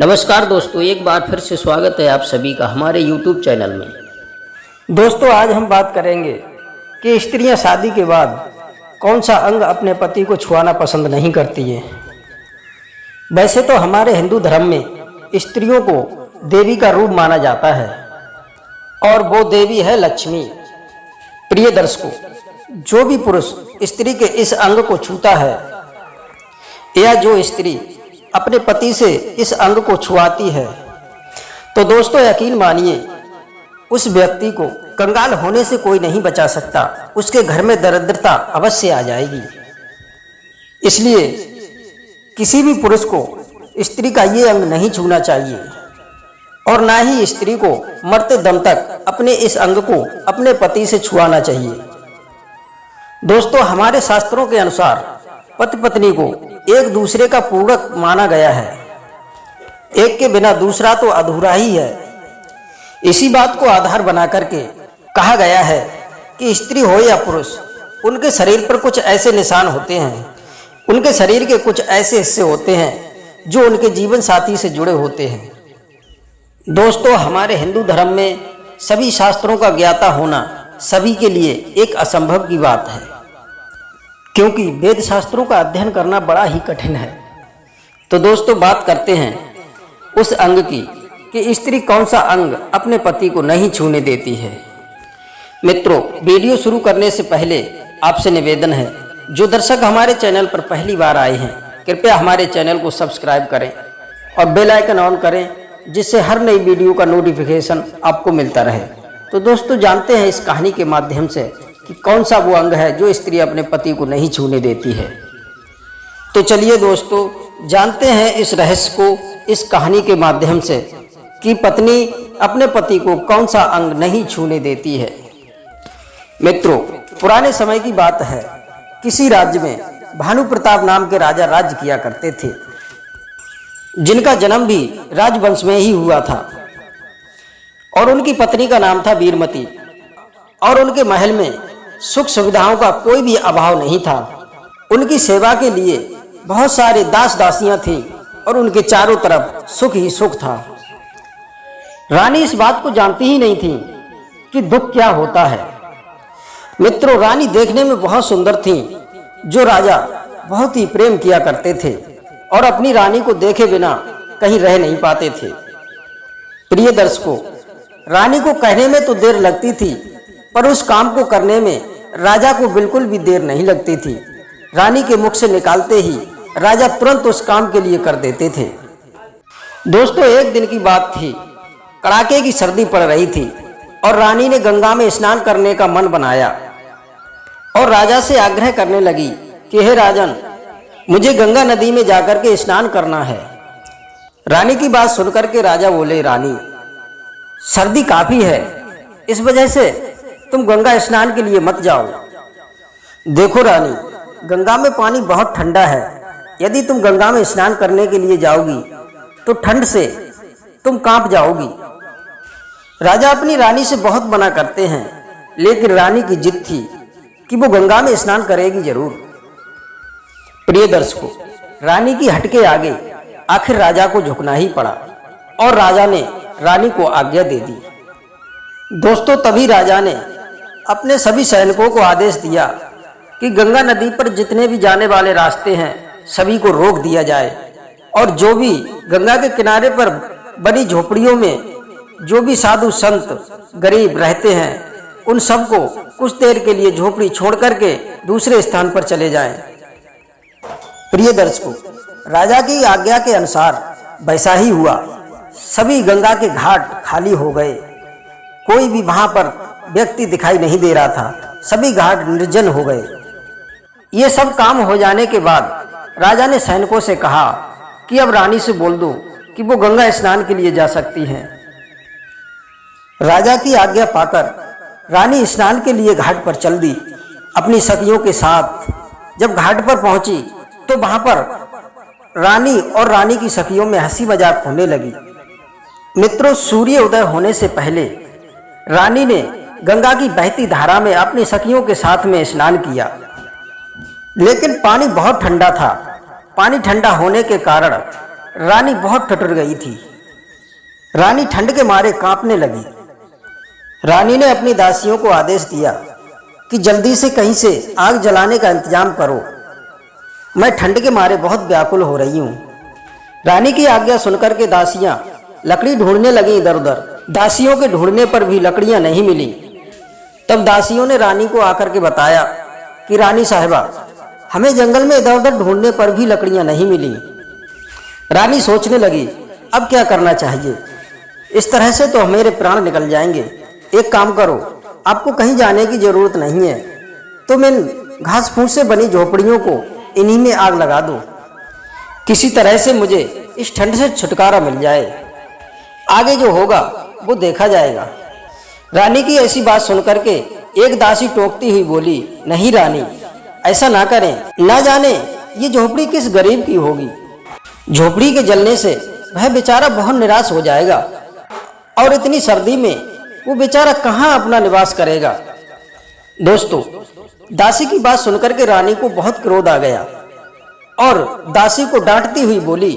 नमस्कार दोस्तों, एक बार फिर से स्वागत है आप सभी का हमारे YouTube चैनल में। दोस्तों, आज हम बात करेंगे कि स्त्रियां शादी के बाद कौन सा अंग अपने पति को छुआना पसंद नहीं करती हैं। वैसे तो हमारे हिंदू धर्म में स्त्रियों को देवी का रूप माना जाता है और वो देवी है लक्ष्मी। प्रिय दर्शकों, जो भी पुरुष स्त्री के इस अंग को छूता है या जो स्त्री अपने पति से इस अंग को छुआती है तो दोस्तों यकीन मानिए उस व्यक्ति को कंगाल होने से कोई नहीं बचा सकता। उसके घर में दरिद्रता अवश्य आ जाएगी। इसलिए किसी भी पुरुष को स्त्री का ये अंग नहीं छूना चाहिए और ना ही स्त्री को मरते दम तक अपने इस अंग को अपने पति से छुआना चाहिए। दोस्तों, हमारे शास्त्रों के अनुसार पति पत्नी को एक दूसरे का पूरक माना गया है। एक के बिना दूसरा तो अधूरा ही है। इसी बात को आधार बना करके कहा गया है कि स्त्री हो या पुरुष, उनके शरीर पर कुछ ऐसे निशान होते हैं, उनके शरीर के कुछ ऐसे हिस्से होते हैं जो उनके जीवन साथी से जुड़े होते हैं। दोस्तों, हमारे हिंदू धर्म में सभी शास्त्रों का ज्ञाता होना सभी के लिए एक असंभव की बात है, क्योंकि वेद शास्त्रों का अध्ययन करना बड़ा ही कठिन है। तो दोस्तों, बात करते हैं उस अंग की कि स्त्री कौन सा अंग अपने पति को नहीं छूने देती है। मित्रों, वीडियो शुरू करने से पहले आपसे निवेदन है, जो दर्शक हमारे चैनल पर पहली बार आए हैं कृपया हमारे चैनल को सब्सक्राइब करें और बेल आइकन ऑन करें, जिससे हर नई वीडियो का नोटिफिकेशन आपको मिलता रहे। तो दोस्तों, जानते हैं इस कहानी के माध्यम से कि कौन सा वो अंग है जो स्त्री अपने पति को नहीं छूने देती है। तो चलिए दोस्तों, जानते हैं इस रहस्य को इस कहानी के माध्यम से कि पत्नी अपने पति को कौन सा अंग नहीं छूने देती है। मित्रों, पुराने समय की बात है। किसी राज्य में भानु प्रताप नाम के राजा राज्य किया करते थे, जिनका जन्म भी राजवंश में ही हुआ था और उनकी पत्नी का नाम था वीरमती। और उनके महल में सुख सुविधाओं का कोई भी अभाव नहीं था। उनकी सेवा के लिए बहुत सारे दास दासियां थीं और उनके चारों तरफ सुख ही सुख था। रानी इस बात को जानती ही नहीं थी कि दुख क्या होता है। मित्रों, रानी देखने में बहुत सुंदर थी, जो राजा बहुत ही प्रेम किया करते थे और अपनी रानी को देखे बिना कहीं रह नहीं पाते थे। प्रिय दर्शकों, रानी को कहने में तो देर लगती थी, पर उस काम को करने में राजा को बिल्कुल भी देर नहीं लगती थी। रानी के मुख से निकालते ही राजा तुरंत उस काम के लिए कर देते थे। दोस्तों, एक दिन की बात थी। कड़ाके की सर्दी पड़ रही थी और रानी ने गंगा में स्नान करने का मन बनाया और राजा से आग्रह करने लगी कि हे राजन, मुझे गंगा नदी में जाकर के स्नान करना है। रानी की बात सुनकर के राजा बोले, रानी, सर्दी काफी है, इस वजह से तुम गंगा स्नान के लिए मत जाओ। देखो रानी, गंगा में पानी बहुत ठंडा है। यदि तुम गंगा में स्नान करने के लिए जाओगी तो ठंड से तुम कांप जाओगी। राजा अपनी रानी से बहुत मना करते हैं, लेकिन रानी की जिद थी कि वो गंगा में स्नान करेगी जरूर। प्रिय दर्शकों, रानी की हट के आगे आखिर राजा को झुकना ही पड़ा और राजा ने रानी को आज्ञा दे दी। दोस्तों, तभी राजा ने अपने सभी सैनिकों को आदेश दिया कि गंगा नदी पर जितने भी जाने वाले रास्ते हैं सभी को रोक दिया जाए और जो भी गंगा के किनारे पर बनी झोपड़ियों में जो भी साधु संत गरीब रहते हैं उन सबको कुछ देर के लिए झोपड़ी छोड़ करके दूसरे स्थान पर चले जाएं। प्रिय दर्शकों, राजा की आज्ञा के अनुसार वैसा ही हुआ। सभी गंगा के घाट खाली हो गए। कोई भी वहां पर व्यक्ति दिखाई नहीं दे रहा था। सभी घाट निर्जन हो गए। ये सब काम हो जाने के बाद राजा ने सैनिकों से कहा कि अब रानी से बोल दो कि वो गंगा स्नान के लिए जा सकती हैं। राजा की आज्ञा पाकर रानी स्नान के लिए घाट पर चल दी अपनी सखियों के साथ। जब घाट पर पहुंची तो वहां पर रानी और रानी की सखियों में हंसी मजाक होने लगी। मित्रों, सूर्य उदय होने से पहले रानी ने गंगा की बहती धारा में अपनी सखियों के साथ में स्नान किया, लेकिन पानी बहुत ठंडा था। पानी ठंडा होने के कारण रानी बहुत ठठुर गई थी। रानी ठंड के मारे कांपने लगी। रानी ने अपनी दासियों को आदेश दिया कि जल्दी से कहीं से आग जलाने का इंतजाम करो, मैं ठंड के मारे बहुत व्याकुल हो रही हूँ। रानी की आज्ञा सुनकर के दासियां लकड़ी ढूंढने लगी इधर उधर। दासियों के ढूंढने पर भी लकड़ियां नहीं मिली। तब दासियों ने रानी को आकर के बताया कि रानी साहिबा, हमें जंगल में इधर उधर ढूंढने पर भी लकड़ियां नहीं मिली। रानी सोचने लगी, अब क्या करना चाहिए, इस तरह से तो मेरे प्राण निकल जाएंगे। एक काम करो, आपको कहीं जाने की जरूरत नहीं है, तुम इन घास फूस से बनी झोपड़ियों को इन्हीं में आग लगा दो, किसी तरह से मुझे इस ठंड से छुटकारा मिल जाए। आगे जो होगा वो देखा जाएगा। रानी की ऐसी बात सुनकर के एक दासी टोकती हुई बोली, नहीं रानी, ऐसा ना करें, ना जाने ये झोपड़ी किस गरीब की होगी। झोपड़ी के जलने से वह बेचारा बहुत निराश हो जाएगा और इतनी सर्दी में वो बेचारा कहाँ अपना निवास करेगा। दोस्तों, दासी की बात सुनकर के रानी को बहुत क्रोध आ गया और दासी को डांटती हुई बोली,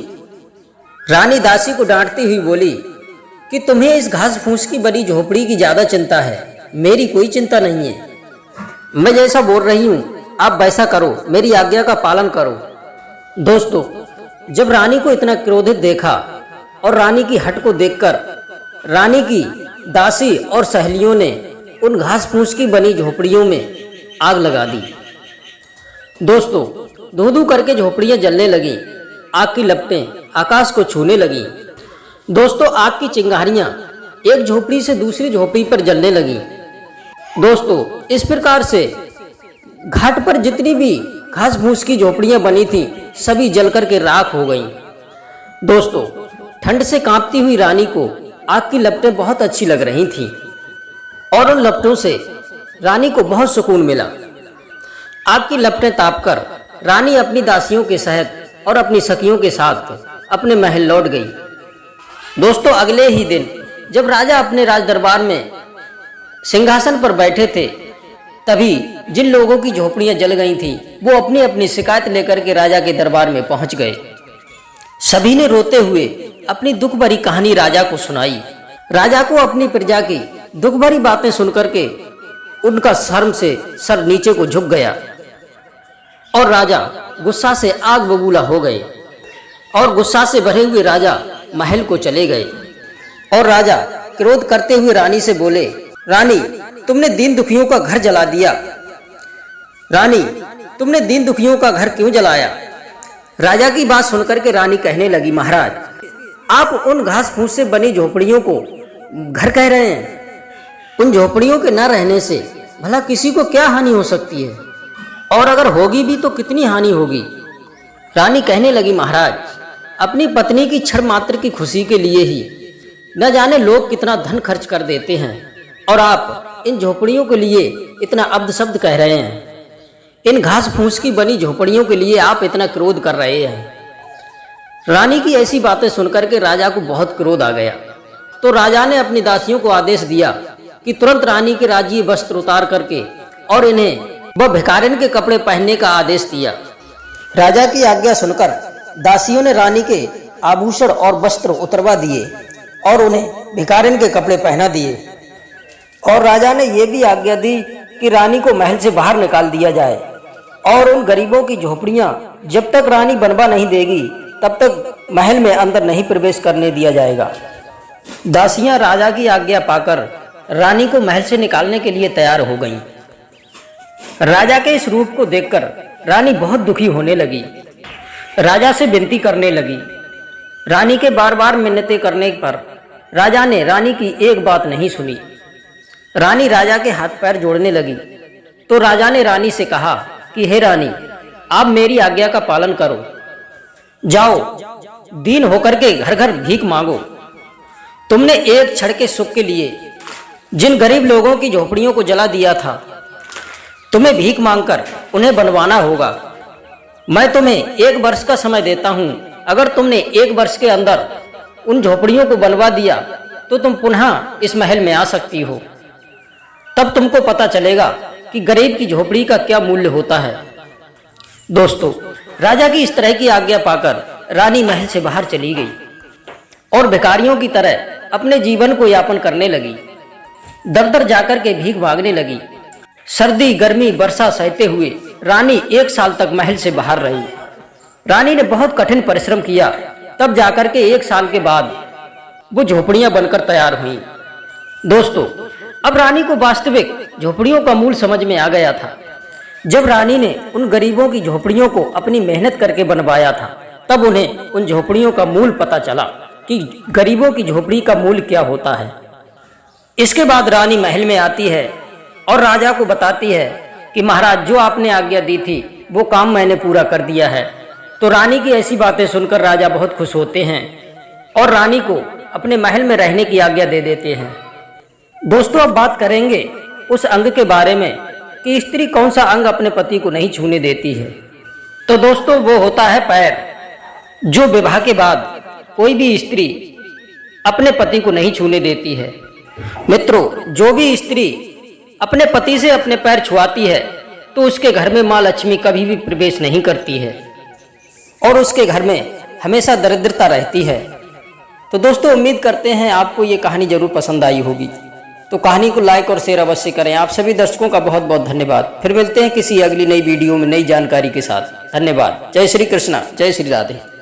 रानी दासी को डांटती हुई बोली कि तुम्हें इस घास फूस की बनी झोपड़ी की ज्यादा चिंता है, मेरी कोई चिंता नहीं है। मैं जैसा बोल रही हूँ आप वैसा करो, मेरी आज्ञा का पालन करो। दोस्तों, जब रानी को इतना क्रोधित देखा और रानी की हट को देखकर रानी की दासी और सहेलियों ने उन घास फूस की बनी झोपड़ियों में आग लगा दी। दोस्तों, धू धू करके झोपड़ियां जलने लगी, आग की लपटें आकाश को छूने लगी। दोस्तों, आग की चिंगारियां एक झोपड़ी से दूसरी झोपड़ी पर जलने लगी। दोस्तों, इस प्रकार से घाट पर जितनी भी घास फूस की झोपड़ियां बनी थी सभी जलकर के राख हो गईं। दोस्तों, ठंड से कांपती हुई रानी को आग की लपटें बहुत अच्छी लग रही थीं और उन लपटों से रानी को बहुत सुकून मिला। आग की लपटें तापकर रानी अपनी दासियों के सहित और अपनी सखियों के साथ अपने महल लौट गई। दोस्तों, अगले ही दिन जब राजा अपने राज दरबार में सिंहासन पर बैठे थे, तभी जिन लोगों की झोपड़ियां जल गई थीं वो अपनी अपनी शिकायत लेकर के राजा के दरबार में पहुंच गए। सभी ने रोते हुए अपनी दुख भरी कहानी राजा को सुनाई। राजा को अपनी प्रजा की दुख भरी बातें सुनकर के उनका शर्म से सर नीचे को झुक गया और राजा गुस्सा से आग बबूला हो गए और गुस्सा से भरे हुए राजा महल को चले गए। और राजा क्रोध करते हुए रानी से बोले, रानी, तुमने दीन दुखियों का घर जला दिया। रानी, तुमने दीन दुखियों का घर क्यों जलाया? राजा की बात सुनकर के रानी कहने लगी, महाराज, आप उन घास फूस से बनी झोपड़ियों को घर कह रहे हैं। उन झोपड़ियों के न रहने से भला किसी को क्या हानि हो सकती है, और अगर होगी भी तो कितनी हानि होगी। रानी कहने लगी, महाराज, अपनी पत्नी की क्षण मात्र की खुशी के लिए ही न जाने लोग कितना धन खर्च कर देते हैं, और आप इन झोपड़ियों के लिए इतना अब्द शब्द कह रहे हैं। इन घास फूस की बनी झोपड़ियों के लिए आप इतना क्रोध कर रहे हैं। रानी की ऐसी बातें सुनकर के राजा को बहुत क्रोध आ गया। तो राजा ने अपनी दासियों को आदेश दिया कि तुरंत रानी के राजीय वस्त्र उतार करके और इन्हें वह भिखारिन के कपड़े पहनने का आदेश दिया। राजा की आज्ञा सुनकर दासियों ने रानी के आभूषण और वस्त्र उतरवा दिए और उन्हें भिखारिन के कपड़े पहना दिए। और राजा ने यह भी आज्ञा दी कि रानी को महल से बाहर निकाल दिया जाए और उन गरीबों की झोपड़ियां जब तक रानी बनवा नहीं देगी तब तक महल में अंदर नहीं प्रवेश करने दिया जाएगा। दासियां राजा की आज्ञा पाकर रानी को महल से निकालने के लिए तैयार हो गईं। राजा के इस रूप को देखकर रानी बहुत दुखी होने लगी। राजा से विनती करने लगी। रानी के बार बार मिन्नतें करने पर राजा ने रानी की एक बात नहीं सुनी। रानी राजा के हाथ पैर जोड़ने लगी। तो राजा ने रानी से कहा कि हे रानी, आप मेरी आज्ञा का पालन करो, जाओ दीन होकर के घर घर भीख मांगो। तुमने एक क्षण के सुख के लिए जिन गरीब लोगों की झोपड़ियों को जला दिया था, तुम्हें भीख मांगकर उन्हें बनवाना होगा। मैं तुम्हें 1 वर्ष का समय देता हूं। अगर तुमने 1 वर्ष के अंदर उन झोपड़ियों को बनवा दिया तो तुम पुनः इस महल में आ सकती हो। तब तुमको पता चलेगा कि गरीब की झोपड़ी का क्या मूल्य होता है। दोस्तों, राजा की इस तरह की आज्ञा पाकर रानी महल से बाहर चली गई और भिखारियों की तरह अपने जीवन को यापन करने लगी। दर दर जाकर के भीख मांगने लगी। सर्दी गर्मी वर्षा सहते हुए रानी 1 साल तक महल से बाहर रही। रानी ने बहुत कठिन परिश्रम किया, तब जाकर के 1 साल के बाद वो झोपड़ियां बनकर तैयार हुई। दोस्तों, अब रानी को वास्तविक झोपड़ियों का मूल समझ में आ गया था। जब रानी ने उन गरीबों की झोपड़ियों को अपनी मेहनत करके बनवाया था, तब उन्हें उन झोपड़ियों का मूल पता चला कि गरीबों की झोपड़ी का मूल क्या होता है। इसके बाद रानी महल में आती है और राजा को बताती है कि महाराज, जो आपने आज्ञा दी थी वो काम मैंने पूरा कर दिया है। तो रानी की ऐसी बातें सुनकर राजा बहुत खुश होते हैं और रानी को अपने महल में रहने की आज्ञा दे देते हैं। दोस्तों, अब बात करेंगे उस अंग के बारे में कि स्त्री कौन सा अंग अपने पति को नहीं छूने देती है। तो दोस्तों, वो होता है पैर, जो विवाह के बाद कोई भी स्त्री अपने पति को नहीं छूने देती है। मित्रों, जो भी स्त्री अपने पति से अपने पैर छुआती है तो उसके घर में माँ लक्ष्मी कभी भी प्रवेश नहीं करती है और उसके घर में हमेशा दरिद्रता रहती है। तो दोस्तों, उम्मीद करते हैं आपको ये कहानी जरूर पसंद आई होगी। तो कहानी को लाइक और शेयर अवश्य करें। आप सभी दर्शकों का बहुत बहुत धन्यवाद। फिर मिलते हैं किसी अगली नई वीडियो में नई जानकारी के साथ। धन्यवाद। जय श्री कृष्णा, जय श्री राधे।